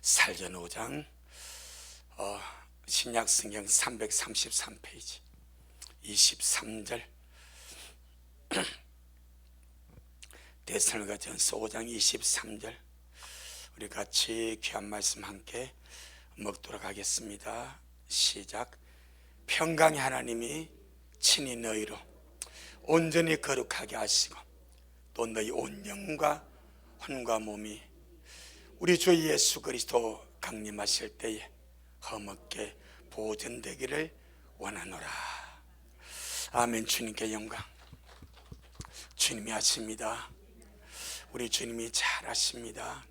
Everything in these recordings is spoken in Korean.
살전 5장 신약성경 333페이지 23절 데살로니가전서 5장 23절 우리 같이 귀한 말씀 함께 먹도록 하겠습니다. 시작. 평강의 하나님이 친히 너희로 온전히 거룩하게 하시고 또 너희 온 영과 혼과 몸이 우리 주 예수 그리스도 강림하실 때에 험없게 보존되기를 원하노라. 아멘. 주님께 영광. 주님이 하십니다. 우리 주님이 잘 하십니다.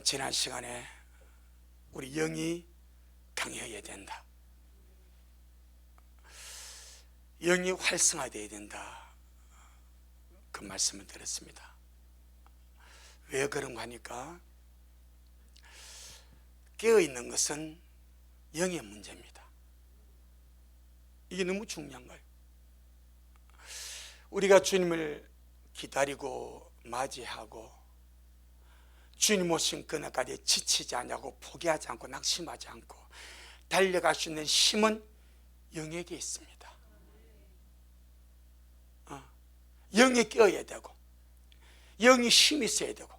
지난 시간에 우리 영이 강해야 된다, 영이 활성화되어야 된다, 그 말씀을 드렸습니다. 왜 그런가 하니까 깨어있는 것은 영의 문제입니다. 이게 너무 중요한 거예요. 우리가 주님을 기다리고 맞이하고 주님 오신 그날까지 지치지 않고 포기하지 않고 낙심하지 않고 달려갈 수 있는 힘은 영에게 있습니다. 영이 깨어야 되고 영이 힘이 있어야 되고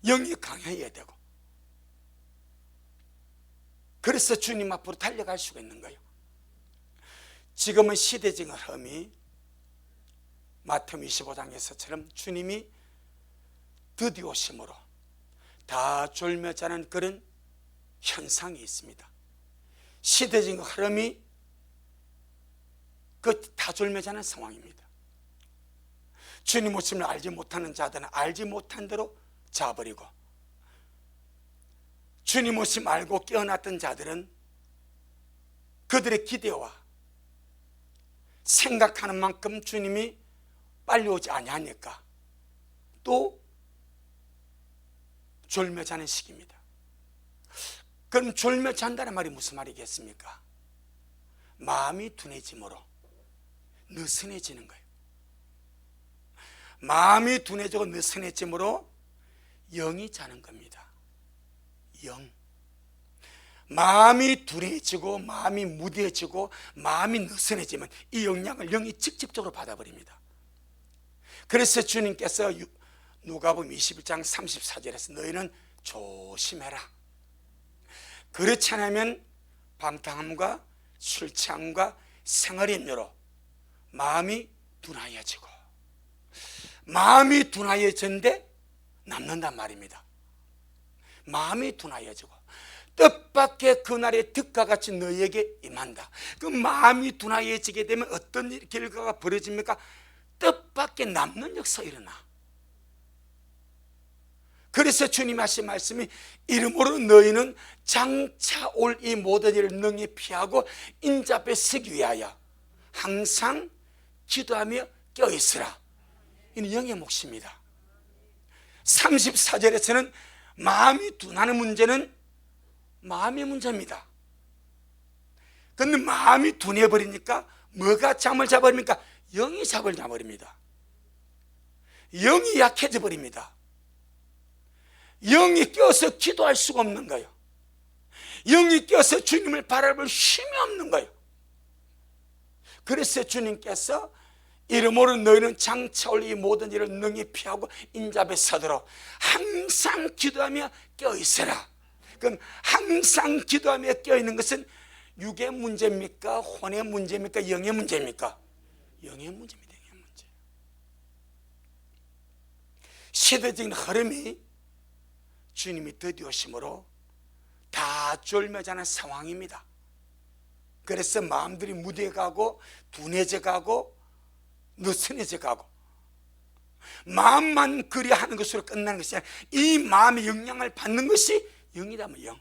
영이 강해야 되고, 그래서 주님 앞으로 달려갈 수가 있는 거예요. 지금은 시대적인 흐름이 마태복음 25장에서처럼 주님이 드디어 오심으로 다 졸며 자는 그런 현상이 있습니다. 시대적인 흐름이 그 다 졸며 자는 상황입니다. 주님 오심을 알지 못하는 자들은 알지 못한 대로 자버리고, 주님 오심 알고 깨어났던 자들은 그들의 기대와 생각하는 만큼 주님이 빨리 오지 아니하니까 또 졸며 자는 시기입니다. 그럼 졸며 잔다는 말이 무슨 말이겠습니까? 마음이 둔해짐으로 느슨해지는 거예요. 마음이 둔해지고 느슨해짐으로 영이 자는 겁니다. 영. 마음이 둔해지고 마음이 무뎌지고 마음이 느슨해지면 이 영향을 영이 직접적으로 받아버립니다. 그래서 주님께서 누가복음 21장 34절에서 너희는 조심해라. 그렇지 않으면 방탕함과 술취함과 생활인으로 마음이 둔하여지고, 마음이 둔하여진데 남는단 말입니다. 마음이 둔하여지고 뜻밖의 그날의 득과 같이 너희에게 임한다. 그 마음이 둔하여지게 되면 어떤 결과가 벌어집니까? 뜻밖의 남는 역사가 일어나. 그래서 주님 하신 말씀이 이름으로 너희는 장차 올 이 모든 일을 능히 피하고 인자 앞에 서기 위하여 항상 기도하며 껴있으라. 이는 영의 몫입니다. 34절에서는 마음이 둔하는 문제는 마음의 문제입니다. 그런데 마음이 둔해버리니까 뭐가 잠을 잡아버립니까? 영이 잠을 잡아버립니다. 영이 약해져 버립니다. 영이 껴서 기도할 수가 없는 거예요. 영이 껴서 주님을 바라볼 힘이 없는 거예요. 그래서 주님께서 이름으로 너희는 장차 올 이 모든 일을 능히 피하고 인자 앞에 서도록 항상 기도하며 껴있으라. 그럼 항상 기도하며 껴있는 것은 육의 문제입니까? 혼의 문제입니까? 영의 문제입니까? 영의 문제입니다. 영의 문제. 시대적인 흐름이 주님이 드디어 오심으로 다 졸며 자는 상황입니다. 그래서 마음들이 무뎌가고 둔해져 가고 느슨해져 가고, 마음만 그리하는 것으로 끝나는 것이 아니라 이 마음의 영향을 받는 것이 영이라면 영.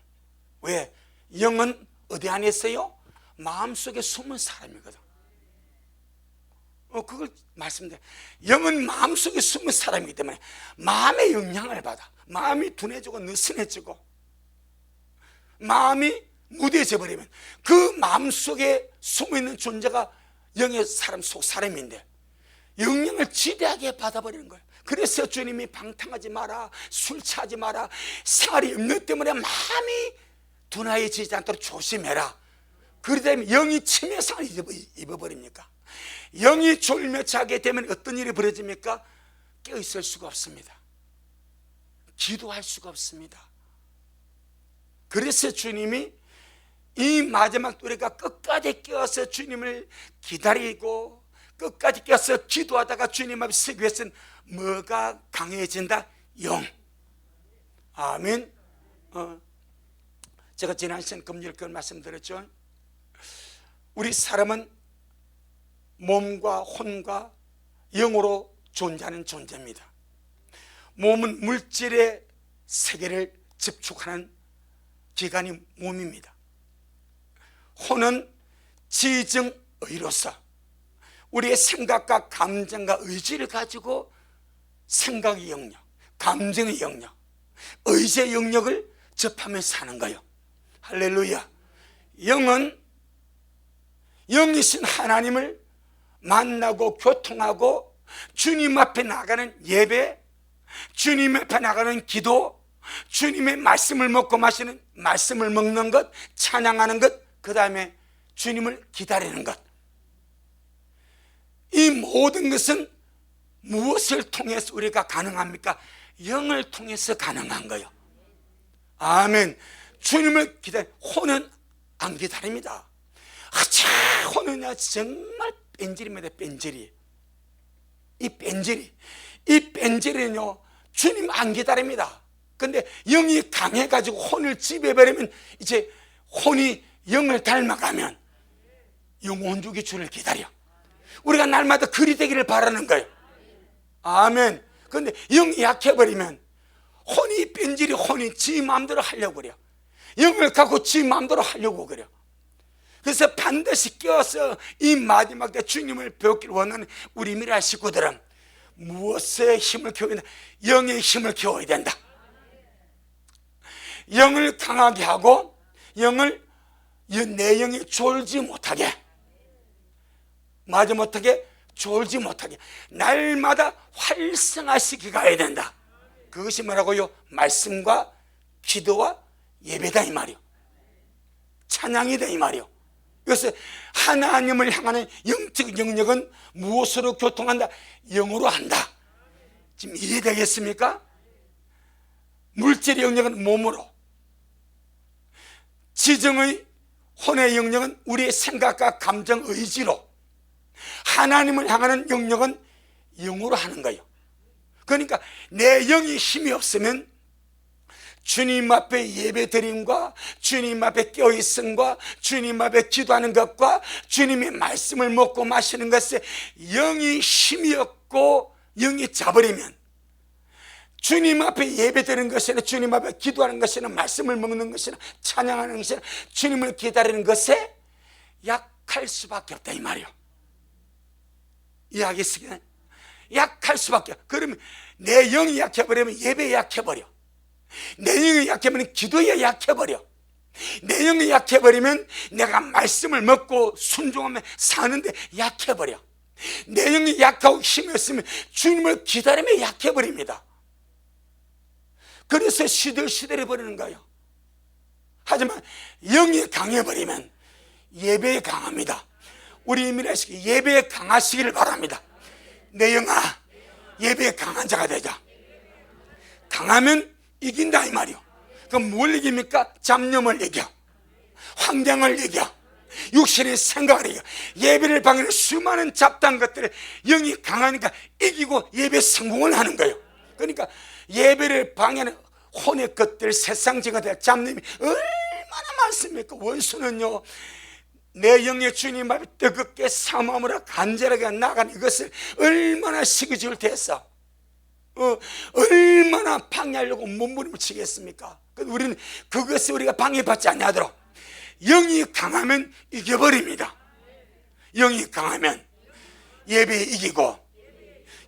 왜? 영은 어디 안에 있어요? 마음속에 숨은 사람이거든. 그걸 말씀드려요. 영은 마음속에 숨은 사람이기 때문에 마음의 영향을 받아. 마음이 둔해지고 느슨해지고 마음이 무뎌져 버리면 그 마음속에 숨어있는 존재가 영의 사람 속 사람인데, 영향을 지대하게 받아버리는 거예요. 그래서 주님이 방탕하지 마라, 술 취하지 마라, 생활이 염려 때문에 마음이 둔하해지지 않도록 조심해라. 그러다 영이 치매상을 입어버립니까? 영이 졸며차게 되면 어떤 일이 벌어집니까? 깨어있을 수가 없습니다. 기도할 수가 없습니다. 그래서 주님이 이 마지막 우리가 끝까지 깨어서 주님을 기다리고 끝까지 깨어서 기도하다가 주님 앞에 서기 위해서는 뭐가 강해진다? 영. 아멘. 제가 지난 시간 금요일 그 말씀드렸죠. 우리 사람은 몸과 혼과 영으로 존재하는 존재입니다. 몸은 물질의 세계를 집축하는 기관이 몸입니다. 혼은 지증의로서 우리의 생각과 감정과 의지를 가지고 생각의 영역, 감정의 영역, 의지의 영역을 접하면서 사는 거예요. 할렐루야. 영은 영이신 하나님을 만나고 교통하고 주님 앞에 나가는 예배, 주님 앞에 나가는 기도, 주님의 말씀을 먹고 마시는, 말씀을 먹는 것, 찬양하는 것, 그 다음에 주님을 기다리는 것. 이 모든 것은 무엇을 통해서 우리가 가능합니까? 영을 통해서 가능한 거예요. 아멘. 주님을 기다려. 혼은 안 기다립니다. 혼은 정말 뺀질입니다. 뺀질이. 이 뺀질이는요 주님 안 기다립니다. 근데 영이 강해가지고 혼을 지배해버리면 이제 혼이 영을 닮아가면 영혼주기 주를 기다려. 우리가 날마다 그리 되기를 바라는 거예요. 아멘. 그런데 영이 약해버리면 혼이 뺀질이 혼이 지 마음대로 하려고 그래요. 영을 갖고 지 마음대로 하려고 그래요. 그래서 반드시 깨어서 이 마지막 때 주님을 배우기를 원하는 우리 미라 식구들은 무엇에 힘을 키워야 된다? 영의 힘을 키워야 된다. 영을 강하게 하고 영을 내 영이 졸지 못하게, 마지못하게 졸지 못하게 날마다 활성화시켜 가야 된다. 그것이 뭐라고요? 말씀과 기도와 예배다 이 말이요. 찬양이다 이 말이요. 그래서 하나님을 향하는 영적 영역은 무엇으로 교통한다? 영으로 한다. 지금 이해되겠습니까? 물질의 영역은 몸으로, 지정의 혼의 영역은 우리의 생각과 감정, 의지로, 하나님을 향하는 영역은 영으로 하는 거예요. 그러니까 내 영이 힘이 없으면 주님 앞에 예배드림과 주님 앞에 깨어있음과 주님 앞에 기도하는 것과 주님의 말씀을 먹고 마시는 것에 영이 힘이 없고 영이 자버리면 주님 앞에 예배드리는 것이나 주님 앞에 기도하는 것이나 말씀을 먹는 것이나 찬양하는 것이나 주님을 기다리는 것에 약할 수밖에 없다 이 말이요. 이해하겠습니까? 약할 수밖에. 그러면 내 영이 약해버리면 예배에 약해버려. 내 영이 약해버리면 기도에 약해버려. 내 영이 약해버리면 내가 말씀을 먹고 순종하면 사는데 약해버려. 내 영이 약하고 힘이 없으면 주님을 기다리며 약해버립니다. 그래서 시들시들해버리는 거예요. 하지만 영이 강해버리면 예배에 강합니다. 우리 이민아시기 예배에 강하시기를 바랍니다. 내 영아 예배에 강한 자가 되자. 강하면 이긴다 이 말이요. 그럼 뭘 이깁니까? 잡념을 이겨, 환경을 이겨, 육신의 생각을 이겨. 예배를 방해하는 수많은 잡다한 것들을 영이 강하니까 이기고 예배 성공을 하는 거예요. 그러니까 예배를 방해하는 혼의 것들, 세상적인 것들, 잡념이 얼마나 많습니까? 원수는요 내 영의 주님 앞에 뜨겁게 사모함으로 간절하게 나간 이것을 얼마나 시기질 대했어. 얼마나 방해하려고 몸부림을 치겠습니까? 우리는 그것을 우리가 방해받지 않냐도록 영이 강하면 이겨버립니다. 영이 강하면 예배에 이기고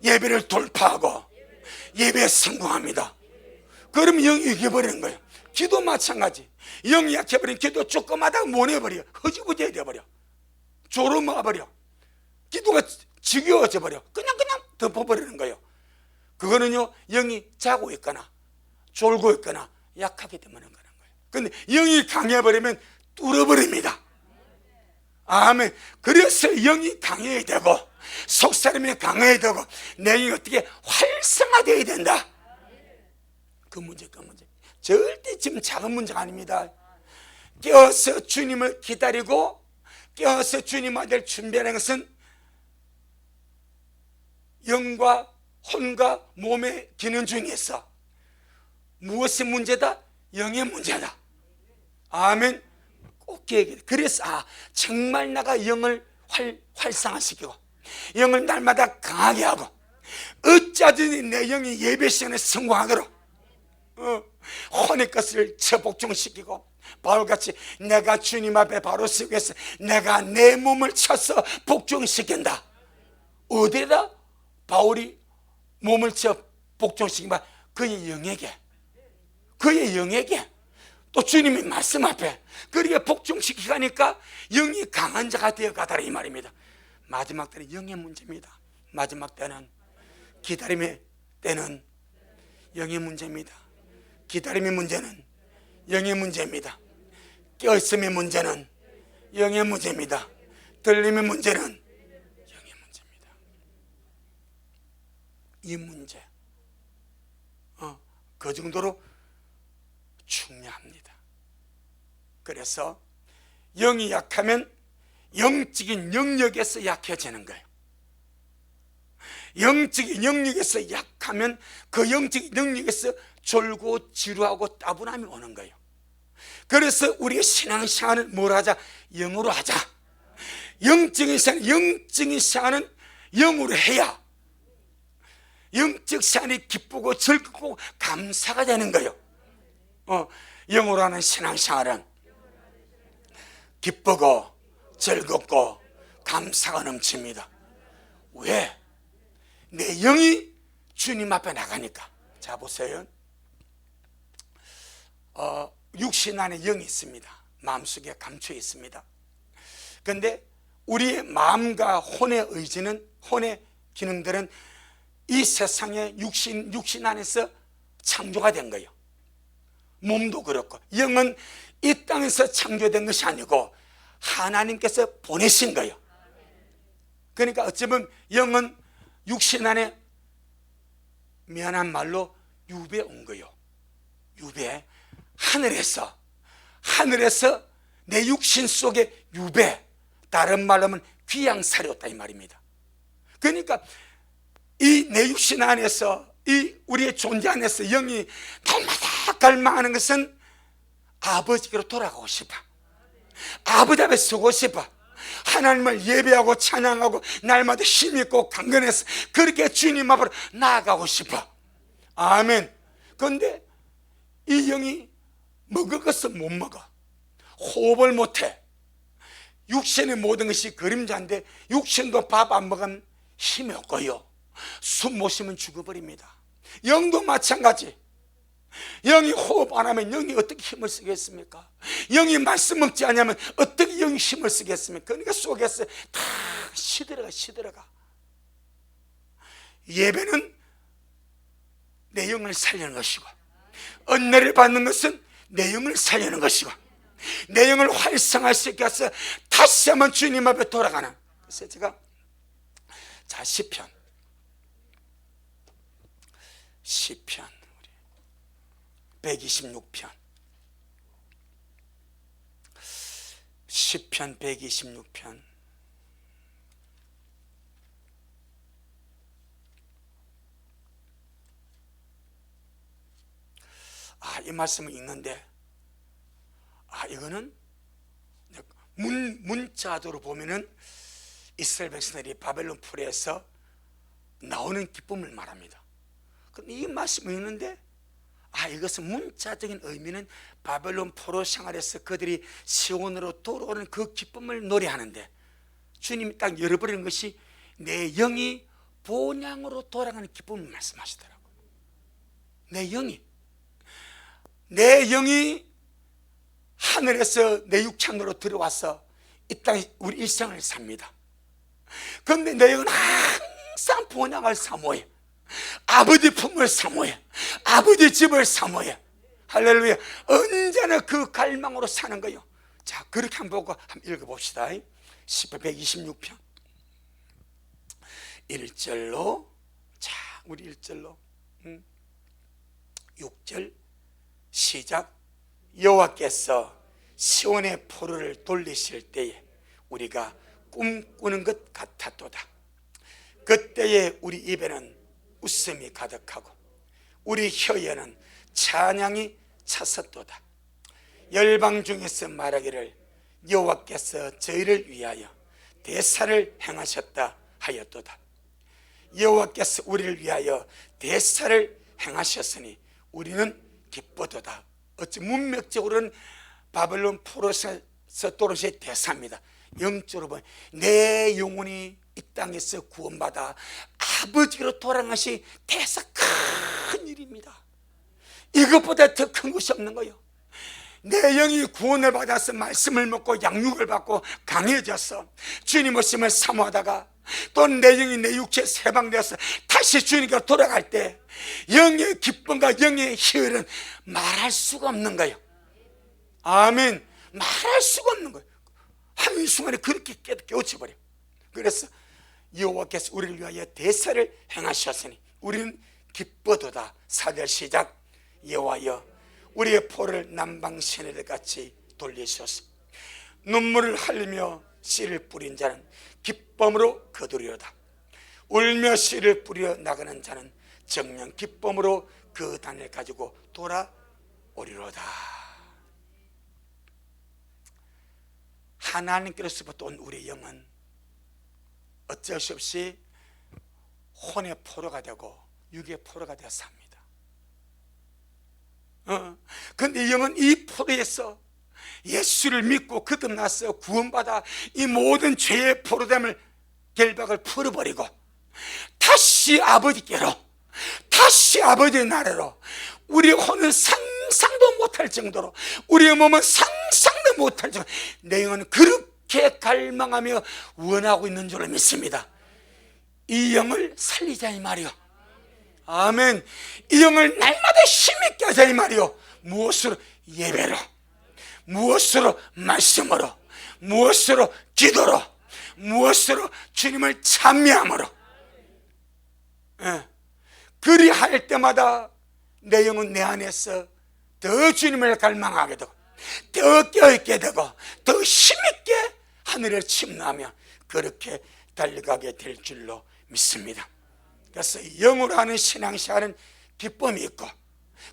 예배를 돌파하고 예배에 성공합니다. 그러면 영이 이겨버리는 거예요. 기도 마찬가지. 영이 약해버리면 기도 조금하다가 못 해버려. 허지부지 되어버려. 졸음와버려. 기도가 지겨워져 버려. 그냥 덮어버리는 거예요. 그거는요, 영이 자고 있거나 졸고 있거나 약하기 때문에 그런 거예요. 근데 영이 강해버리면 뚫어버립니다. 아멘. 그래서 영이 강해야 되고 속사람이 강해야 되고 내 영이 어떻게 활성화되어야 된다. 그 문제. 절대 지금 작은 문제가 아닙니다. 깨어서 주님을 기다리고 깨어서 주님 아들 준비하는 것은 영과 혼과 몸의 기능 중에서 무엇이 문제다? 영의 문제다. 아멘. 꼭 기억해야 돼. 그래서 정말 내가 영을 활성화시키고 영을 날마다 강하게 하고 어쩌든지 내 영이 예배 시간에 성공하도록 혼의 것을 처복종시키고 바울같이 내가 주님 앞에 바로 서기 위해서 내가 내 몸을 쳐서 복종시킨다. 어디에다 바울이 몸을 쳐 복종시킨 바 그의 영에게 또 주님의 말씀 앞에 그렇게 복종시키니까 영이 강한 자가 되어가더라 이 말입니다. 마지막 때는 영의 문제입니다. 마지막 때는 기다림의 때는 영의 문제입니다. 기다림의 문제는 영의 문제입니다. 깨어있음의 문제는 영의 문제입니다. 들림의 문제는 영의 문제입니다. 이 문제 그 정도로 중요합니다. 그래서 영이 약하면 영적인 영역에서 약해지는 거예요. 영적인 영역에서 약하면 그 영적인 영역에서 졸고 지루하고 따분함이 오는 거예요. 그래서 우리의 신앙생활은 뭘 하자? 영으로 하자. 영적인 생활은 영으로 해야 영적 생활이 기쁘고 즐겁고 감사가 되는 거예요. 영으로 하는 신앙생활은 기쁘고 즐겁고 감사가 넘칩니다. 왜? 내 영이 주님 앞에 나가니까. 자 보세요. 육신 안에 영이 있습니다. 마음속에 감추어 있습니다. 그런데 우리의 마음과 혼의 의지는, 혼의 기능들은 이 세상의 육신 안에서 창조가 된 거예요. 몸도 그렇고. 영은 이 땅에서 창조된 것이 아니고 하나님께서 보내신 거예요. 그러니까 어쩌면 영은 육신 안에 미안한 말로 유배 온 거예요. 유배. 하늘에서 내 육신 속에 유배, 다른 말로 하면 귀양살이었다 이 말입니다. 그러니까 이 내 육신 안에서 이 우리의 존재 안에서 영이 날마다 갈망하는 것은 아버지께로 돌아가고 싶어. 아버지 앞에 서고 싶어. 하나님을 예배하고 찬양하고 날마다 힘있고 강건해서 그렇게 주님 앞으로 나아가고 싶어. 아멘. 그런데 이 영이 먹을 것을 못 먹어. 호흡을 못해. 육신의 모든 것이 그림자인데 육신도 밥 안 먹으면 힘이 없고요. 숨 못 쉬면 죽어버립니다. 영도 마찬가지. 영이 호흡 안 하면 영이 어떻게 힘을 쓰겠습니까? 영이 말씀 먹지 않으면 어떻게 영이 힘을 쓰겠습니까? 그러니까 속에서 다 시들어가. 예배는 내 영을 살리는 것이고 은혜를 받는 것은 내 영을 살리는 것이고 내 영을 활성화시켜서 다시 한번 주님 앞에 돌아가는. 그래서 제가 시편 126편 시편 126편 이 말씀을 읽는데 이거는 문자도로 보면은 이스라엘 백성들이 바벨론 풀에서 나오는 기쁨을 말합니다. 그런데 이 말씀을 읽는데 이것은 문자적인 의미는 바벨론 포로 생활에서 그들이 시온으로 돌아오는 그 기쁨을 노래하는데 주님이 딱 열어버리는 것이 내 영이 본향으로 돌아가는 기쁨을 말씀하시더라고요. 내 영이 하늘에서 내 육창으로 들어와서 이 땅에 우리 일생을 삽니다. 그런데 내 영은 항상 본향을 사모해. 아버지 품을 사모해. 아버지 집을 사모해. 할렐루야. 언제나 그 갈망으로 사는 거예요. 자, 그렇게 한번 보고 한번 읽어봅시다. 시편 126편 1절로, 자, 우리 1절로 6절 시작. 여호와께서 시온의 포로를 돌리실 때에 우리가 꿈꾸는 것 같았도다. 그때에 우리 입에는 웃음이 가득하고 우리 혀에는 찬양이 찼었도다. 열방 중에서 말하기를 여호와께서 저희를 위하여 대사를 행하셨다 하였도다. 여호와께서 우리를 위하여 대사를 행하셨으니 우리는 기쁘도다. 어찌 문맥적으로는 바벨론 포로에서 또르시의 대사입니다. 영적으로 보면 내 영혼이 이 땅에서 구원받아 아버지로 돌아가시 대사 큰 일입니다. 이것보다 더 큰 것이 없는 거예요. 내 영이 구원을 받아서 말씀을 먹고 양육을 받고 강해져서 주님 오심을 사모하다가 또 내 영이 내 육체에 해방되어서 다시 주님께로 돌아갈 때 영의 기쁨과 영의 희열은 말할 수가 없는 거예요. 아멘. 말할 수가 없는 거예요. 한순간에 그렇게 깨우쳐버려. 그래서 여호와께서 우리를 위하여 대사를 행하셨으니 우리는 기뻐도다. 4절 시작. 여호와여 우리의 포를 남방 시내들같이 돌리소서. 눈물을 흘리며 씨를 뿌린 자는 기쁨으로 거두리로다. 울며 씨를 뿌려 나가는 자는 정녕 기쁨으로 그 단을 가지고 돌아오리로다. 하나님께로부터 온 우리의 영은 어쩔 수 없이 혼의 포로가 되고 육의 포로가 되어 삽니다. 그런데 이 영은 이 포로에서 예수를 믿고 거듭나서 구원받아 이 모든 죄의 포로됨을 결박을 풀어버리고 다시 아버지께로, 다시 아버지의 나라로, 우리의 혼은 상상도 못할 정도로, 우리의 몸은 상상도 못할 정도로 내 영은 그렇게 갈망하며 원하고 있는 줄을 믿습니다. 이 영을 살리자 이 말이요. 아멘. 이 영을 날마다 힘있게 하자 이 말이요. 무엇으로? 예배로, 무엇으로? 말씀으로, 무엇으로? 기도로, 무엇으로? 주님을 찬미함으로. 그리할 때마다 내 영은 내 안에서 더 주님을 갈망하게 되고 더 깨어있게 되고 더 힘있게 하늘을 침노하며 그렇게 달려가게 될 줄로 믿습니다. 그래서 영으로 하는 신앙생활은 기쁨이 있고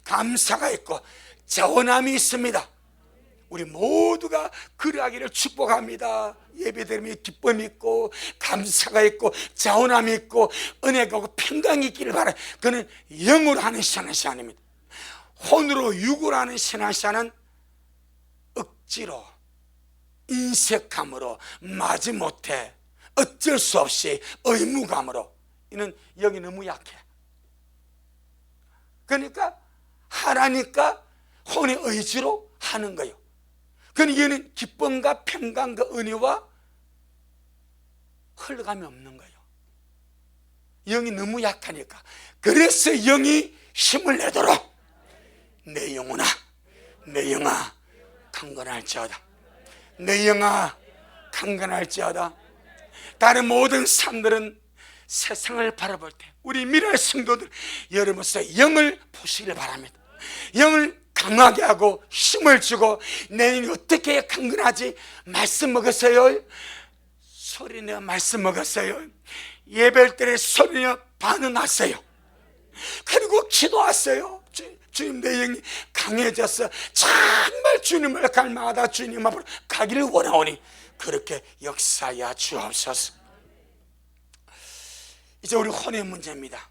감사가 있고 자원함이 있습니다. 우리 모두가 그러하기를 축복합니다. 예배드리며 기쁨이 있고 감사가 있고 자원함이 있고 은혜가 있고 평강이 있기를 바라요. 그는 영으로 하는 신앙생활입니다. 혼으로 육으로 하는 신앙생활은 억지로 인색함으로 마지못해 어쩔 수 없이 의무감으로, 이는 영이 너무 약해. 그러니까 하라니까 혼의 의지로 하는 거예요. 그러니까 얘는 기쁨과 평강과 은혜와 흘러감이 없는 거예요. 영이 너무 약하니까. 그래서 영이 힘을 내도록 내 영혼아, 내 영아 강건할지어다. 내 영아 강건할지어다. 다른 모든 사람들은 세상을 바라볼 때 우리 미래 성도들 여러분께서 영을 보시기를 바랍니다. 영을 강하게 하고 힘을 주고 내 영이 어떻게 강건하지? 말씀 먹었어요? 소리내어 말씀 먹었어요? 예배할 때 소리내어 반응하세요. 그리고 기도하세요. 주님 내 영이 강해져서 정말 주님을 갈망하다 주님 앞으로 가기를 원하오니 그렇게 역사하여 주옵소서. 이제 우리 혼의 문제입니다.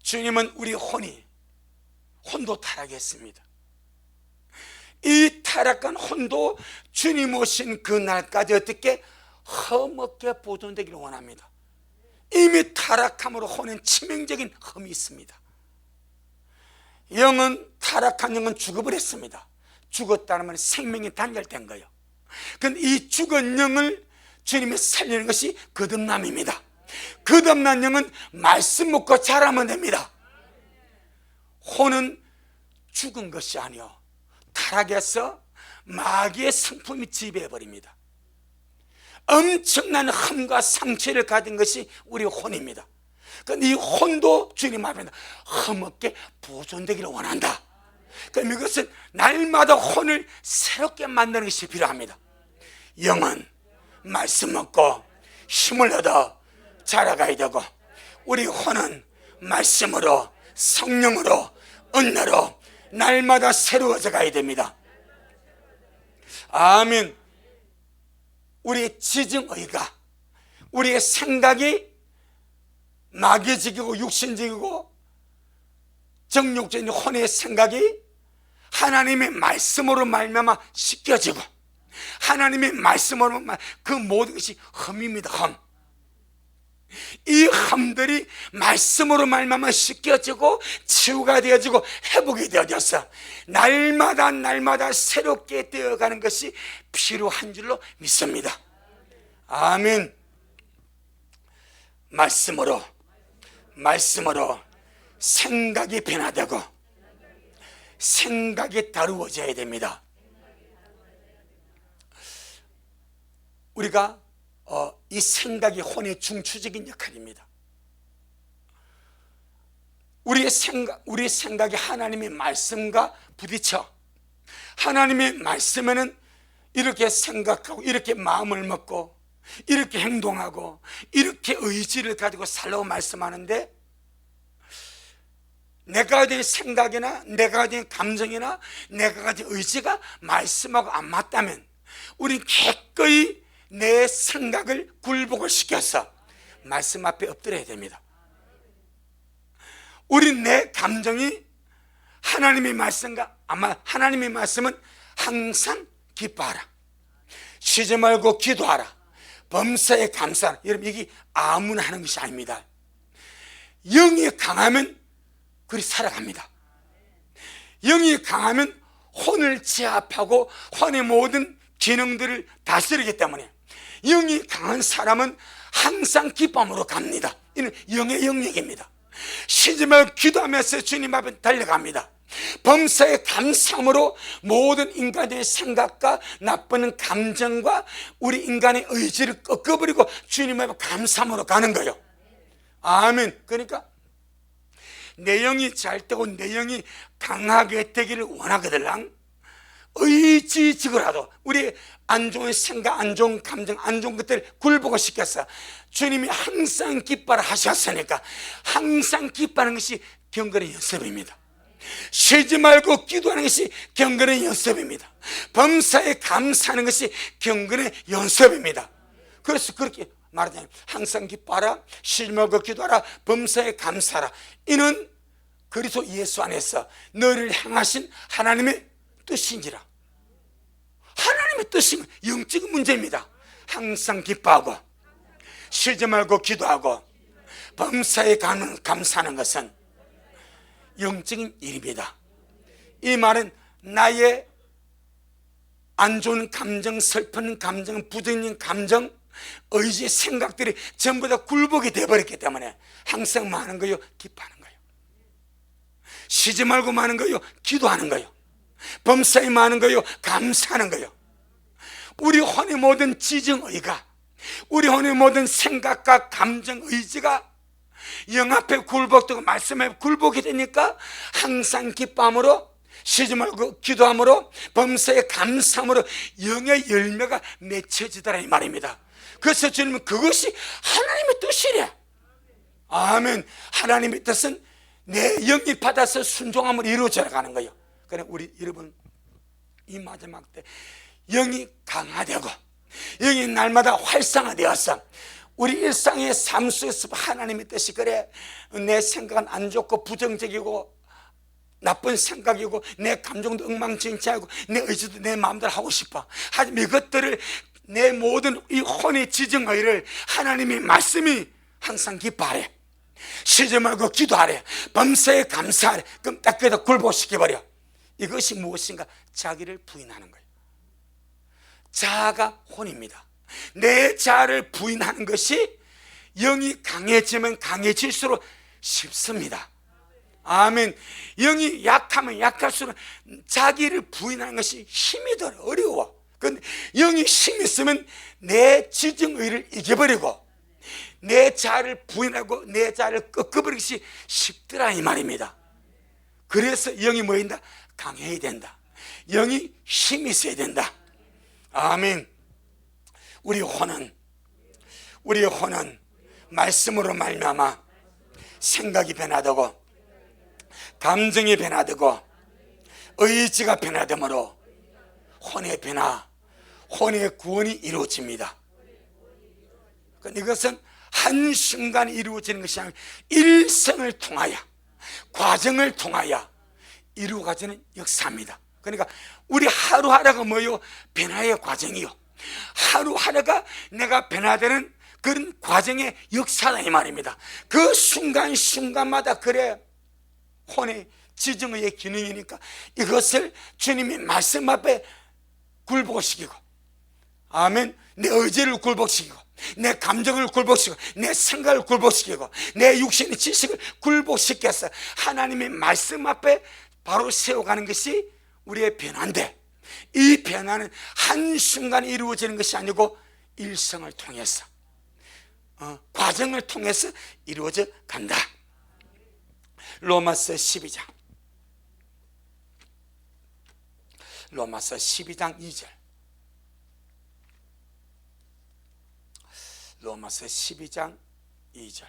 주님은 우리 혼도 타락했습니다. 이 타락한 혼도 주님 오신 그 날까지 어떻게 험하게 보존되기를 원합니다. 이미 타락함으로 혼은 치명적인 험이 있습니다. 타락한 영은 죽어버렸습니다. 죽었다는 말은 생명이 단절된 거예요. 그런데 이 죽은 영을 주님이 살리는 것이 거듭남입니다. 거듭난 영은 말씀 먹고 자라면 됩니다. 혼은 죽은 것이 아니요 타락해서 마귀의 성품이 지배해버립니다. 엄청난 흠과 상처를 가진 것이 우리 혼입니다. 그런데 이 혼도 주님 앞에서 흠없게 보존되기를 원한다. 그럼 이것은 날마다 혼을 새롭게 만드는 것이 필요합니다. 영은 말씀 먹고 힘을 얻어 자라가야 되고, 우리 혼은 말씀으로 성령으로 은혜로 날마다 새로워져 가야 됩니다. 아멘. 우리의 지정의가, 우리의 생각이 마귀적이고 육신적이고 정욕적인 혼의 생각이 하나님의 말씀으로 말미암아 씻겨지고, 하나님의 말씀으로 그 모든 것이 흠입니다. 흠. 이 흠들이 말씀으로 말미암아 씻겨지고 치유가 되어지고 회복이 되어져서 날마다 새롭게 되어가는 것이 필요한 줄로 믿습니다. 아멘. 말씀으로 생각이 변화되고 생각이 다루어져야 됩니다. 우리가 이 생각이 혼의 중추적인 역할입니다. 우리의 생각이 하나님의 말씀과 부딪혀 하나님의 말씀에는 이렇게 생각하고 이렇게 마음을 먹고 이렇게 행동하고 이렇게 의지를 가지고 살라고 말씀하는데, 내가 가진 생각이나 내가 가진 감정이나 내가 가진 의지가 말씀하고 안 맞다면 우리는 기꺼이 내 생각을 굴복을 시켜서 말씀 앞에 엎드려야 됩니다. 우린 내 감정이 하나님의 말씀과 아마 하나님의 말씀은 항상 기뻐하라, 쉬지 말고 기도하라, 범사에 감사하라. 여러분, 이게 아무나 하는 것이 아닙니다. 영이 강하면 그리 살아갑니다. 영이 강하면 혼을 제압하고 혼의 모든 기능들을 다스리기 때문에 영이 강한 사람은 항상 기쁨으로 갑니다. 이는 영의 영역입니다. 쉬지 말고 기도하면서 주님 앞에 달려갑니다. 범사에 감사함으로 모든 인간의 생각과 나쁜 감정과 우리 인간의 의지를 꺾어버리고 주님 앞에 감사함으로 가는 거예요. 아멘. 그러니까 내 영이 잘 되고 내 영이 강하게 되기를 원하거든. 의지적으로라도 우리 안 좋은 생각, 안 좋은 감정, 안 좋은 것들을 굴복을 시켜서 주님이 항상 기뻐라 하셨으니까 항상 기뻐하는 것이 경건의 연습입니다. 쉬지 말고 기도하는 것이 경건의 연습입니다. 범사에 감사하는 것이 경건의 연습입니다. 그래서 그렇게 말하자면 항상 기뻐하라, 쉬지 말고 기도하라, 범사에 감사하라. 이는 그리스도 예수 안에서 너를 향하신 하나님의 뜻인지라. 하나님의 뜻은 영적인 문제입니다. 항상 기뻐하고 쉬지 말고 기도하고 범사에 감사하는 것은 영적인 일입니다. 이 말은 나의 안 좋은 감정, 슬픈 감정, 부정적인 감정, 의지, 생각들이 전부 다 굴복이 되어버렸기 때문에 항상 많은 거요, 기뻐하는 거예요. 쉬지 말고 많은 거요, 기도하는 거예요. 범사에 많은 거요, 감사하는 거예요. 우리 혼의 모든 지정의가, 우리 혼의 모든 생각과 감정, 의지가 영 앞에 굴복되고 말씀 앞에 굴복이 되니까 항상 기뻐함으로, 쉬지 말고 기도함으로, 범사에 감사함으로 영의 열매가 맺혀지더라 이 말입니다. 그래서 주님은 그것이 하나님의 뜻이래. 아멘. 하나님의 뜻은 내 영이 받아서 순종함으로 이루어져 가는 거예요. 그래, 우리 여러분 이 마지막 때 영이 강화되고 영이 날마다 활성화되어서 우리 일상의 삶 속에서 하나님의 뜻이, 그래 내 생각은 안 좋고 부정적이고 나쁜 생각이고 내 감정도 엉망진창이고 내 의지도 내 마음대로 하고 싶어. 하지만 이것들을 내 모든 이 혼의 지정의를 하나님의 말씀이 항상 기뻐하래, 쉬지 말고 기도하래, 범사에 감사하래. 그럼 딱 그래도 굴복시켜버려. 이것이 무엇인가? 자기를 부인하는 거예요. 자아가 혼입니다. 내 자아를 부인하는 것이 영이 강해지면 강해질수록 쉽습니다. 아멘. 영이 약하면 약할수록 자기를 부인하는 것이 힘이 더 어려워. 근데 영이 힘이 있으면 내 지정의를 이겨버리고 내 자아를 부인하고 내 자아를 꺾어버리는 것이 쉽더라 이 말입니다. 그래서 영이 뭐 된다? 강해야 된다. 영이 힘이 있어야 된다. 아멘. 우리 혼은 말씀으로 말미암아 생각이 변화되고 감정이 변화되고 의지가 변화되므로 혼의 변화, 혼의 구원이 이루어집니다. 이것은 한순간에 이루어지는 것이 아니라 일생을 통하여 과정을 통하여 이루어가지는 역사입니다. 그러니까 우리 하루하루가 뭐요? 변화의 과정이요. 하루하루가 내가 변화되는 그런 과정의 역사다 이 말입니다. 그 순간순간마다 그래 혼의 지정의 기능이니까 이것을 주님의 말씀 앞에 굴복시키고 아멘. 내 의지를 굴복시키고 내 감정을 굴복시키고 내 생각을 굴복시키고 내 육신의 지식을 굴복시켜서 하나님의 말씀 앞에 바로 세워가는 것이 우리의 변화인데 이 변화는 한순간에 이루어지는 것이 아니고 일생을 통해서 과정을 통해서 이루어져 간다. 로마서 12장 2절 로마서 12장 2절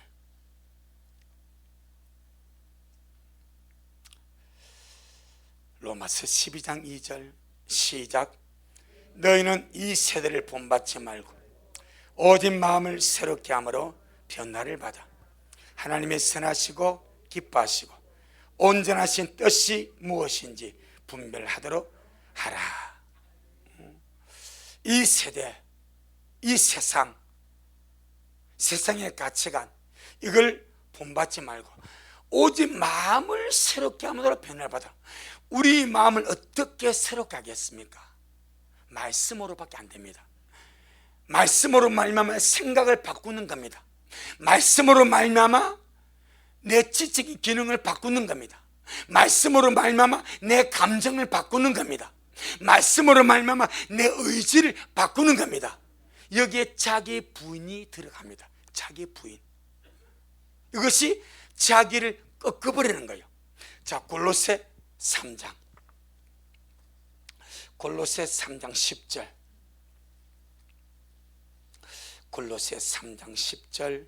로마서 12장 2절 시작. 너희는 이 세대를 본받지 말고 오직 마음을 새롭게 함으로 변화를 받아 하나님의 선하시고 기뻐하시고 온전하신 뜻이 무엇인지 분별하도록 하라. 이 세대, 이 세상의 가치관 이걸 본받지 말고 오직 마음을 새롭게 함으로 변화를 받아. 우리 마음을 어떻게 새롭게 하겠습니까? 말씀으로밖에 안 됩니다. 말씀으로 말미암아 생각을 바꾸는 겁니다. 말씀으로 말미암아 내 지적인 기능을 바꾸는 겁니다. 말씀으로 말미암아 내 감정을 바꾸는 겁니다. 말씀으로 말미암아 내 의지를 바꾸는 겁니다. 여기에 자기 부인이 들어갑니다. 자기 부인. 이것이 자기를 꺾어버리는 거예요. 자, 골로새 3장 10절 골로새 3장 10절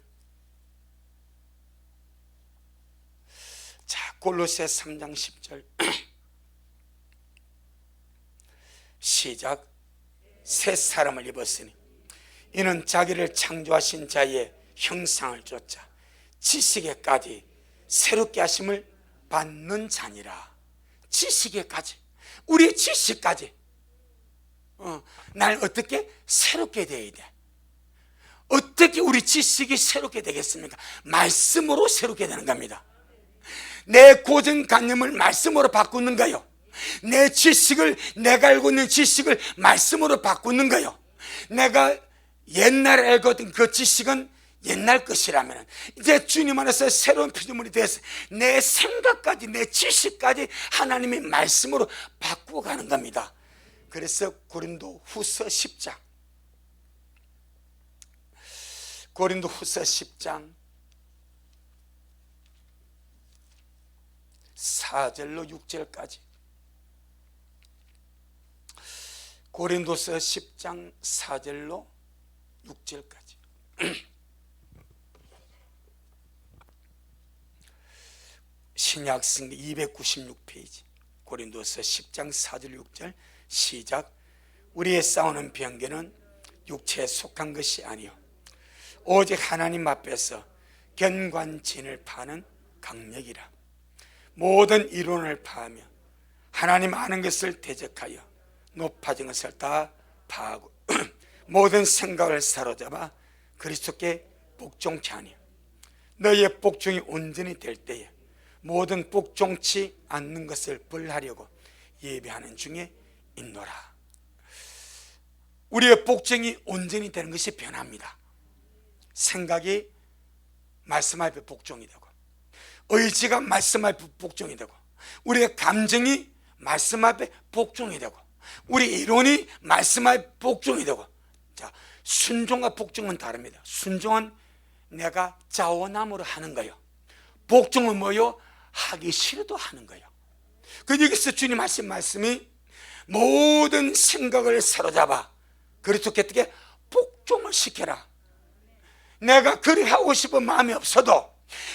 자, 골로새 3장 10절 시작. 새 사람을 입었으니 이는 자기를 창조하신 자의 형상을 쫓아 지식에까지 새롭게 하심을 받는 자니라. 지식에까지, 우리의 지식까지 날 어떻게 새롭게 되어야 돼. 어떻게 우리 지식이 새롭게 되겠습니까? 말씀으로 새롭게 되는 겁니다. 내 고정관념을 말씀으로 바꾸는 거요. 내 지식을, 내가 알고 있는 지식을 말씀으로 바꾸는 거요. 내가 옛날에 알고 있던 그 지식은 옛날 것이라면 이제 주님 안에서 새로운 피조물이 되어서 내 생각까지 내 지식까지 하나님의 말씀으로 바꾸어 가는 겁니다. 그래서 고린도 후서 10장 4절로 6절까지 고린도서 10장 4절로 6절까지 신약성경 296페이지 고린도서 10장 4절 6절 시작. 우리의 싸우는 병기는 육체에 속한 것이 아니요 오직 하나님 앞에서 견관진을 파는 강력이라. 모든 이론을 파하며 하나님 아는 것을 대적하여 높아진 것을 다 파하고 모든 생각을 사로잡아 그리스도께 복종케 하니 너희의 복종이 온전히 될 때에 모든 복종치 않는 것을 벌하려고 예배하는 중에 있노라. 우리의 복종이 온전히 되는 것이 변합니다. 생각이 말씀 앞에 복종이 되고, 의지가 말씀 앞에 복종이 되고, 우리의 감정이 말씀 앞에 복종이 되고, 우리 이론이 말씀 앞에 복종이 되고. 자, 순종과 복종은 다릅니다. 순종은 내가 자원함으로 하는 거예요. 복종은 뭐요? 하기 싫어도 하는 거예요. 그 여기서 주님 하신 말씀이 모든 생각을 사로잡아 그리스도 께뜨게 복종을 시켜라. 내가 그리 하고 싶은 마음이 없어도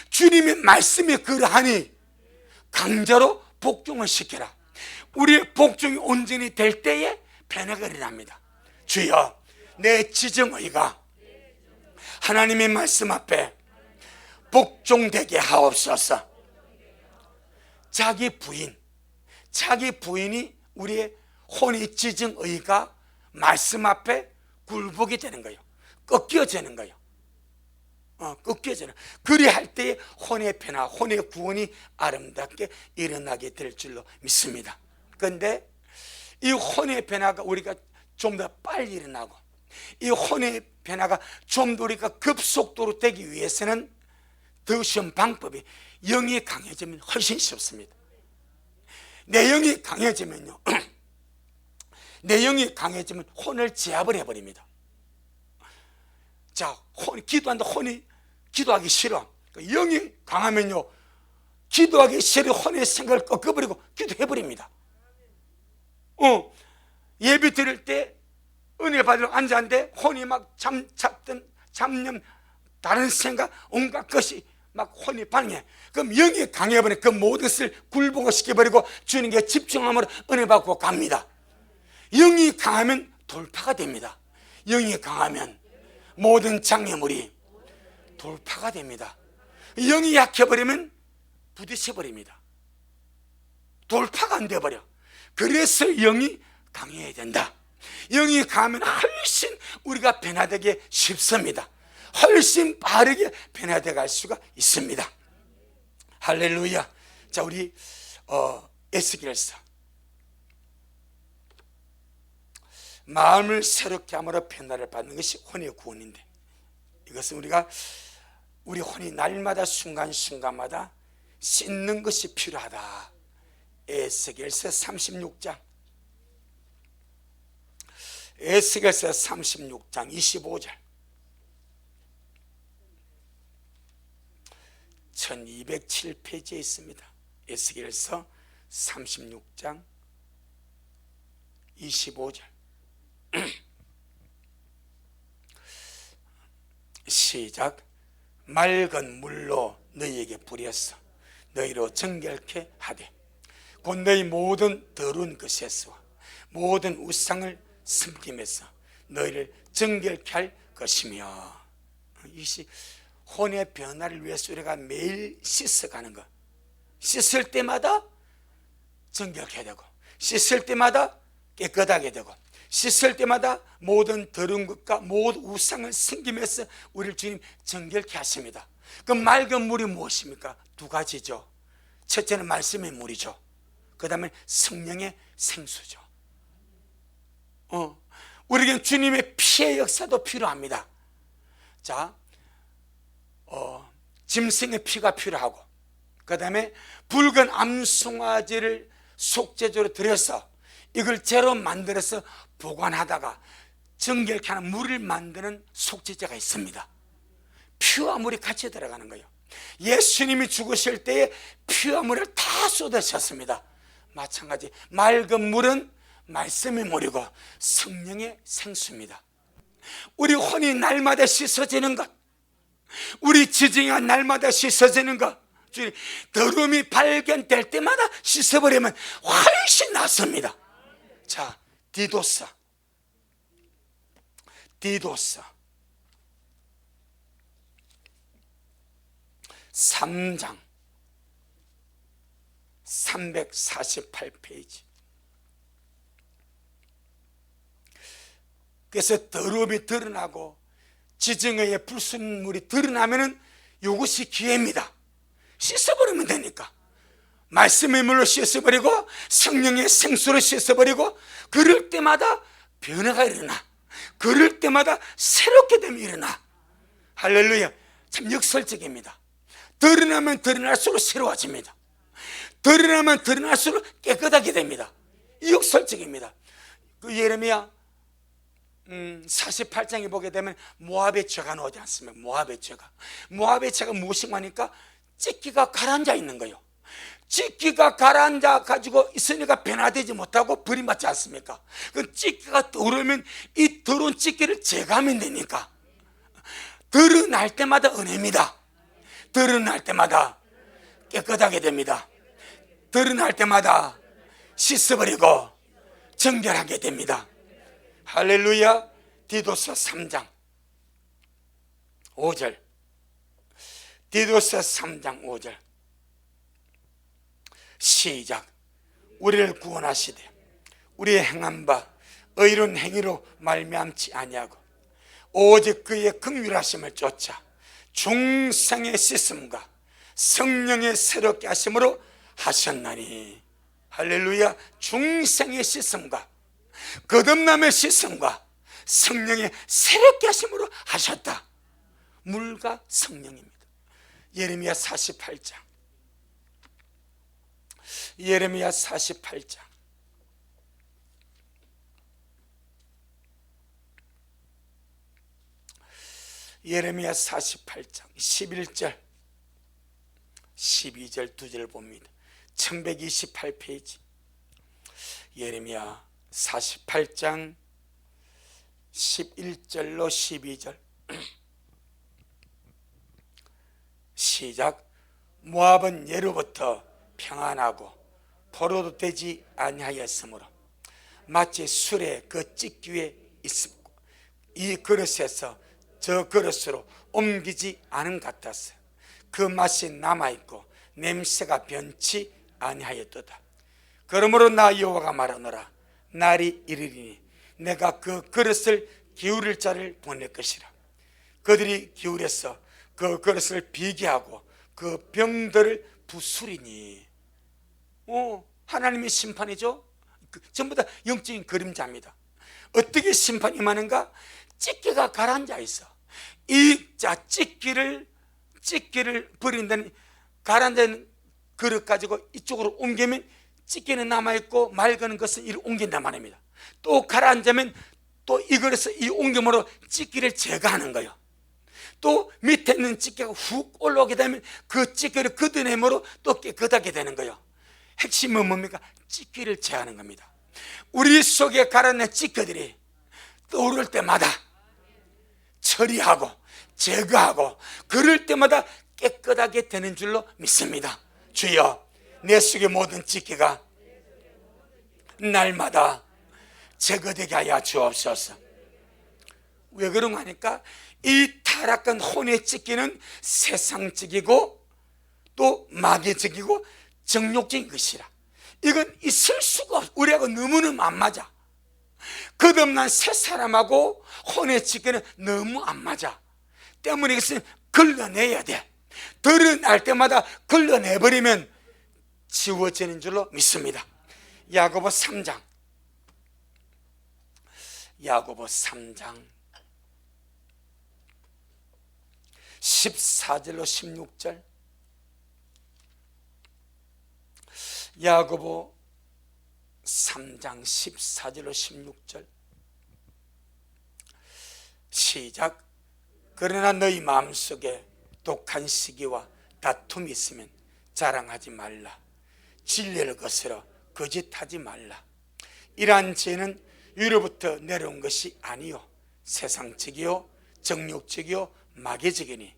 주님의 말씀이 그러하니 강제로 복종을 시켜라. 우리의 복종이 온전히 될 때에 변화가 일어납니다. 주여, 내 지정의가 하나님의 말씀 앞에 복종되게 하옵소서. 자기 부인이 우리의 혼의 지정의가 말씀 앞에 굴복이 되는 거예요. 꺾여지는 거예요. 꺾여지는. 그리할 때에 혼의 변화, 혼의 구원이 아름답게 일어나게 될 줄로 믿습니다. 그런데 이 혼의 변화가 우리가 좀 더 빨리 일어나고, 이 혼의 변화가 좀 더 우리가 급속도로 되기 위해서는 더 쉬운 방법이, 영이 강해지면 훨씬 쉽습니다. 내 영이 강해지면요, 내 영이 강해지면 혼을 제압을 해버립니다. 자, 기도한다 혼이 기도하기 싫어. 영이 강하면요, 기도하기 싫어 혼의 생각을 꺾어버리고 기도해버립니다. 예배 드릴 때 은혜 받으러 앉았는데 혼이 막 잡념, 다른 생각, 온갖 것이 막 혼이 반응해. 그럼 영이 강해버리면 그 모든 것을 굴복을 시켜버리고 주님께 집중함으로 은혜 받고 갑니다. 영이 강하면 돌파가 됩니다. 영이 강하면 모든 장애물이 돌파가 됩니다. 영이 약해버리면 부딪혀버립니다. 돌파가 안 돼버려. 그래서 영이 강해야 된다. 영이 강하면 훨씬 우리가 변화되기 쉽습니다. 훨씬 빠르게 변화되어 갈 수가 있습니다. 할렐루야. 자, 우리 에스겔서 마음을 새롭게 함으로 변화를 받는 것이 혼의 구원인데, 이것은 우리 혼이 날마다 순간순간마다 씻는 것이 필요하다. 에스겔서 36장, 에스겔서 36장 25절, 1207페이지에 있습니다. 에스겔서 36장 25절. 시작. 맑은 물로 너희에게 뿌렸어 너희로 정결케 하되 곧 너희 모든 더러운 것에서 모든 우상을 섬김에서 너희를 정결케 할 것이며. 이것이 혼의 변화를 위해서 우리가 매일 씻어가는 것. 씻을 때마다 정결케 되고, 씻을 때마다 깨끗하게 되고, 씻을 때마다 모든 더러운 것과 모든 우상을 섬기면서 우리를 주님 정결케 하십니다. 그 맑은 물이 무엇입니까? 두 가지죠. 첫째는 말씀의 물이죠. 그 다음에 성령의 생수죠. 우리에게 주님의 피의 역사도 필요합니다. 자, 짐승의 피가 필요하고, 그 다음에 붉은 암송아지를 속죄제로 드려서 이걸 재로 만들어서 보관하다가 정결케 하는 물을 만드는 속죄제가 있습니다. 피와 물이 같이 들어가는 거예요. 예수님이 죽으실 때에 피와 물을 다 쏟으셨습니다. 마찬가지 맑은 물은 말씀의 물이고 성령의 생수입니다. 우리 혼이 날마다 씻어지는 것, 우리 지정이 날마다 씻어지는 것, 더러움이 발견될 때마다 씻어버리면 훨씬 낫습니다. 자, 디도서 3장 348페이지. 그래서 더러움이 드러나고 지정의 불순물이 드러나면은 이것이 기회입니다. 씻어버리면 되니까. 말씀의 물로 씻어버리고 성령의 생수로 씻어버리고, 그럴 때마다 변화가 일어나. 그럴 때마다 새롭게 됨이 일어나. 할렐루야. 참 역설적입니다. 드러나면 드러날수록 새로워집니다. 드러나면 드러날수록 깨끗하게 됩니다. 이 역설적입니다. 그 예레미야 48장에 보게 되면 모압의 죄가 나오지 않습니까? 모압의 죄가 무엇인가 하니까 찢기가 가라앉아 있는 거예요. 찢기가 가라앉아 가지고 있으니까 변화되지 못하고 버림받지 않습니까? 그 찢기가 떠오르면 이 더러운 찢기를 제거하면 되니까 드러날 때마다 은혜입니다. 드러날 때마다 깨끗하게 됩니다. 드러날 때마다 씻어버리고 정결하게 됩니다. 할렐루야. 디도서 3장 5절. 디도서 3장 5절 시작. 우리를 구원하시되 우리의 행한 바 의로운 행위로 말미암지 아니하고 오직 그의 긍휼하심을 쫓아 중생의 씻음과 성령의 새롭게 하심으로 하셨나니. 할렐루야. 중생의 씻음과 거듭남의 씻음과 성령의 새롭게 하심으로 하셨다. 물과 성령입니다. 예레미야 48장 예레미야 48장 예레미야 48장 11절 12절 두 절 봅니다. 1128페이지 예레미야 48장 11절로 12절 시작. 모압은 예로부터 평안하고 포로도 되지 아니하였으므로 마치 술에 그 찢기에 있었고 이 그릇에서 저 그릇으로 옮기지 않은 것 같았어요. 그 맛이 남아있고 냄새가 변치 아니하였도다. 그러므로 나 여호와가 말하노라. 날이 이르리니 내가 그 그릇을 기울일 자를 보낼 것이라. 그들이 기울여서 그 그릇을 비게 하고 그 병들을 부수리니. 하나님의 심판이죠. 전부 다 영적인 그림자입니다. 어떻게 심판이 임하는가? 찢기가 가라앉아 있어. 찢기를 버린다는 가라앉은 그릇 가지고 이쪽으로 옮기면 찢기는 남아있고 맑은 것은 이를 옮긴단 말입니다. 또 가라앉으면 또 이 그릇을 이 옮김으로 찢기를 제거하는 거예요. 또 밑에 있는 찢기가 훅 올라오게 되면 그 찢기를 걷어내므로 또 깨끗하게 되는 거예요. 핵심은 뭡니까? 찢기를 제하는 겁니다. 우리 속에 가라앉는 찢기들이 떠오를 때마다 처리하고 제거하고 그럴 때마다 깨끗하게 되는 줄로 믿습니다. 주여, 내 속의 모든 찢기가 날마다 제거되게 하여 주옵소서. 왜 그런 거 하니까 이 타락한 혼의 찢기는 세상적이고 또 마귀적이고 정욕적인 것이라. 이건 있을 수가 없어. 우리하고 너무너무 안 맞아. 거듭난 새 사람하고 혼의 찢기는 너무 안 맞아. 때문에 이것은 걸러내야 돼. 드러날 때마다 걸러내버리면 지워지는 줄로 믿습니다. 야고보 3장 14절로 16절. 야고보 3장 14절로 16절 시작. 그러나 너희 마음속에 독한 시기와 다툼이 있으면 자랑하지 말라. 진리를 거스러 거짓하지 말라. 이러한 죄는 위로부터 내려온 것이 아니요 세상적이요 정욕적이요 마귀적이니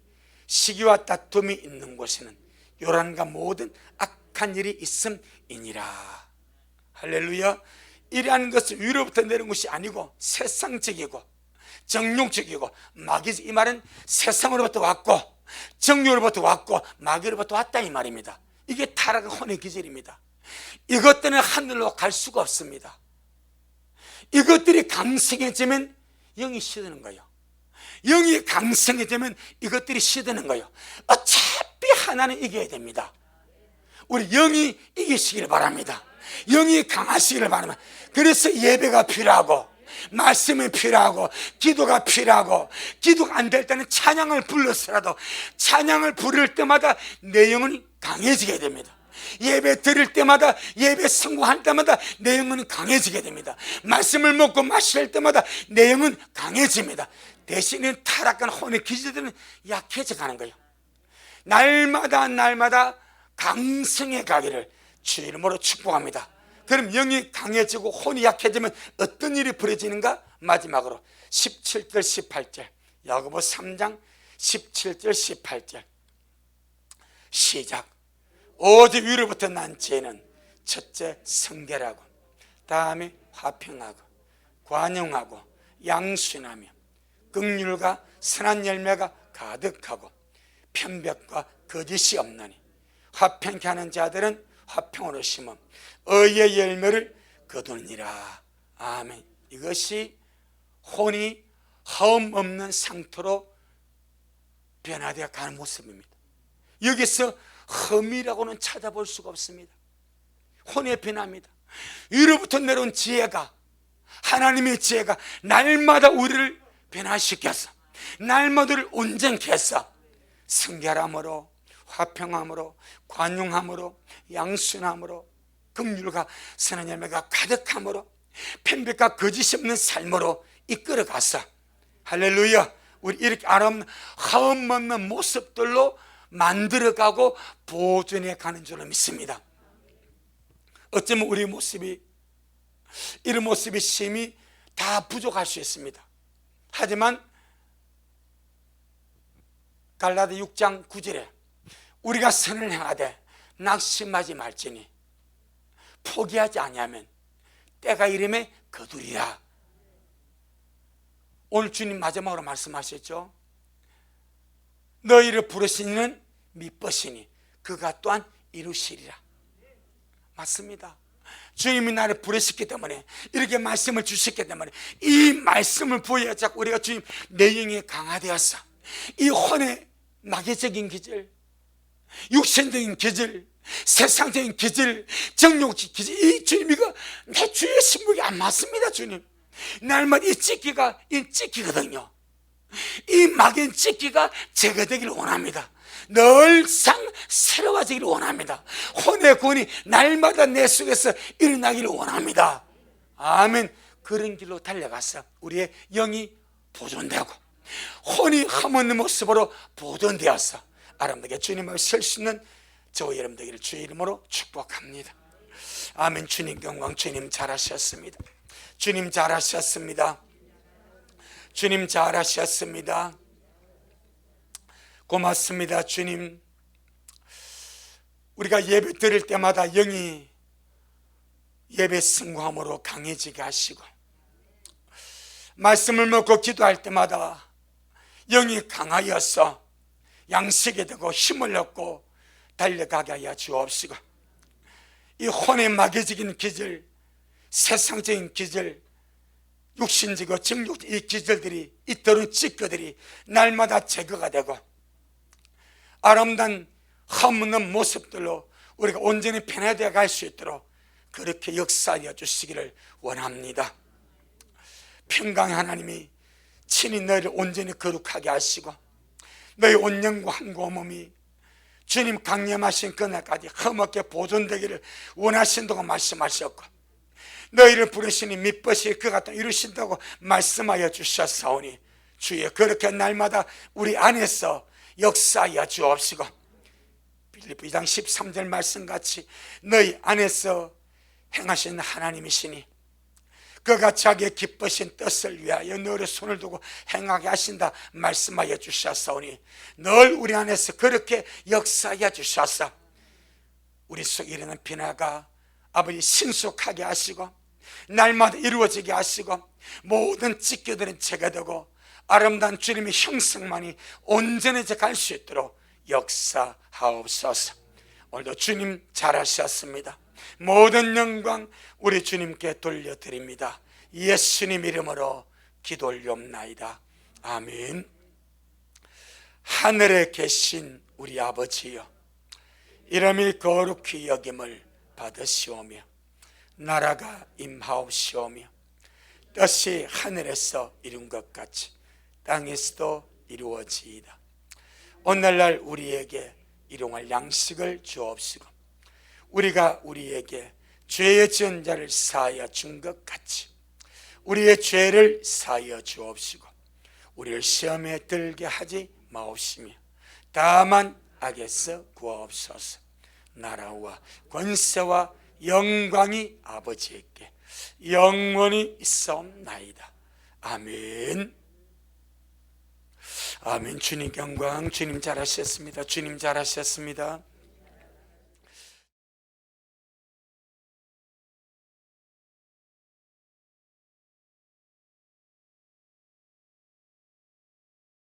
시기와 다툼이 있는 곳에는 요란과 모든 악한 일이 있음이니라. 할렐루야. 이러한 것은 위로부터 내려온 것이 아니고 세상적이고 정욕적이고 마귀적. 이 말은 세상으로부터 왔고 정욕으로부터 왔고 마귀로부터 왔다 이 말입니다. 이게 타락의 혼의 기질입니다. 이것들은 하늘로 갈 수가 없습니다. 이것들이 강성해지면 영이 시드는 거예요. 영이 강성해지면 이것들이 시드는 거예요. 어차피 하나는 이겨야 됩니다. 우리 영이 이기시길 바랍니다. 영이 강하시기를 바랍니다. 그래서 예배가 필요하고 말씀이 필요하고 기도가 필요하고, 기도가 안 될 때는 찬양을 불러서라도 찬양을 부를 때마다 내 영혼이 강해지게 됩니다. 예배 드릴 때마다, 예배 성공할 때마다 내 영혼이 강해지게 됩니다. 말씀을 먹고 마실 때마다 내 영혼은 강해집니다. 대신에 타락한 혼의 기질들은 약해져 가는 거예요. 날마다 강성해 가기를 주의 이름으로 축복합니다. 그럼 영이 강해지고 혼이 약해지면 어떤 일이 벌어지는가? 마지막으로 17절 18절, 야고보 3장 17절 18절 시작. 오직 위로부터 난 죄는 첫째 성결하고, 다음에 화평하고 관용하고 양순하며 긍휼과 선한 열매가 가득하고 편벽과 거짓이 없느니, 화평케 하는 자들은 화평으로 심음 의의 열매를 거두니라. 아멘. 이것이 혼이 허움 없는 상태로 변화되어 가는 모습입니다. 여기서 흠이라고는 찾아볼 수가 없습니다. 혼의 변화입니다. 위로부터 내려온 지혜가, 하나님의 지혜가 날마다 우리를 변화시켜서 날마다 우리를 온전케 해서 성결함으로 화평함으로 관용함으로 양순함으로 긍휼과 선한 열매가 가득함으로 편벽과 거짓이 없는 삶으로 이끌어가서, 할렐루야, 우리 이렇게 아름다운 허움 없는 모습들로 만들어가고 보존해 가는 줄로 믿습니다. 어쩌면 우리 모습이, 이런 모습이 심히 다 부족할 수 있습니다. 하지만 갈라디 6장 9절에 우리가 선을 행하되 낙심하지 말지니 포기하지 아니하면 때가 이름에 거두리라. 오늘 주님 마지막으로 말씀하셨죠. 너희를 부르신 이는 미쁘시니 그가 또한 이루시리라. 맞습니다. 주님이 나를 부르셨기 때문에, 이렇게 말씀을 주셨기 때문에 이 말씀을 부여자 우리가 주님 내 영이 강화되어서 이 혼의 마귀적인 기질, 육신적인 기질, 세상적인 기질, 정욕적 기질, 이 주님이가 내 주의 신분이 안 맞습니다. 주님, 날마다 이 찢기거든요. 이 마귀의 찢기가 제거되기를 원합니다. 늘상 새로워지기를 원합니다. 혼의 구원이 날마다 내 속에서 일어나기를 원합니다. 아멘. 그런 길로 달려가서 우리의 영이 보존되고 혼이 흠없는 모습으로 보존되어서 아름답게 주님 앞에 설 수 있는 저와 여러분 되기를 주의 이름으로 축복합니다. 아멘. 주님 영광. 주님 잘하셨습니다. 주님 잘하셨습니다. 주님 잘하셨습니다. 고맙습니다. 주님, 우리가 예배 드릴 때마다 영이 예배 성공함으로 강해지게 하시고, 말씀을 먹고 기도할 때마다 영이 강하여서 양식이 되고 힘을 얻고 달려가게 하여 주옵시고, 이 혼의 마귀적인 기질, 세상적인 기질, 육신적이고 정욕, 이 기질들이, 이 더러운 찌꺼들이 날마다 제거가 되고 아름다운 흠없는 모습들로 우리가 온전히 변화되어 갈 수 있도록 그렇게 역사하여 주시기를 원합니다. 평강의 하나님이 친히 너희를 온전히 거룩하게 하시고 너희 온 영과 한과 몸이 주님 강림하신 그날까지 흠없게 보존되기를 원하신다고 말씀하셨고, 너희를 부르시니 미쁘시 그 같은 이루신다고 말씀하여 주셨사오니 주여 그렇게 날마다 우리 안에서 역사하여 주옵시고, 빌립보 2장 13절 말씀같이 너희 안에서 행하신 하나님이시니 그가 자기의 기쁘신 뜻을 위하여 너를 손을 두고 행하게 하신다 말씀하여 주셨사오니 늘 우리 안에서 그렇게 역사하여 주셔서 우리 속에 일어나는 변화가 아버지 신속하게 하시고 날마다 이루어지게 하시고 모든 찢겨들은 제거되고 아름다운 주님의 형상만이 온전해져 갈 수 있도록 역사하옵소서. 오늘도 주님 잘하셨습니다. 모든 영광 우리 주님께 돌려드립니다. 예수님 이름으로 기도 올리옵나이다. 아멘. 하늘에 계신 우리 아버지여, 이름이 거룩히 여김을 받으시오며 나라가 임하옵시오며 뜻이 하늘에서 이룬 것 같이 땅에서도 이루어지이다. 오늘날 우리에게 일용할 양식을 주옵시고 우리가 우리에게 죄의 지은 자를 사하여 준 것 같이 우리의 죄를 사하여 주옵시고 우리를 시험에 들게 하지 마옵시며 다만 악에서 구하옵소서. 나라와 권세와 영광이 아버지에게 영원히 있사옵나이다. 아멘. 아멘. 주님 영광. 주님 잘하셨습니다. 주님 잘하셨습니다.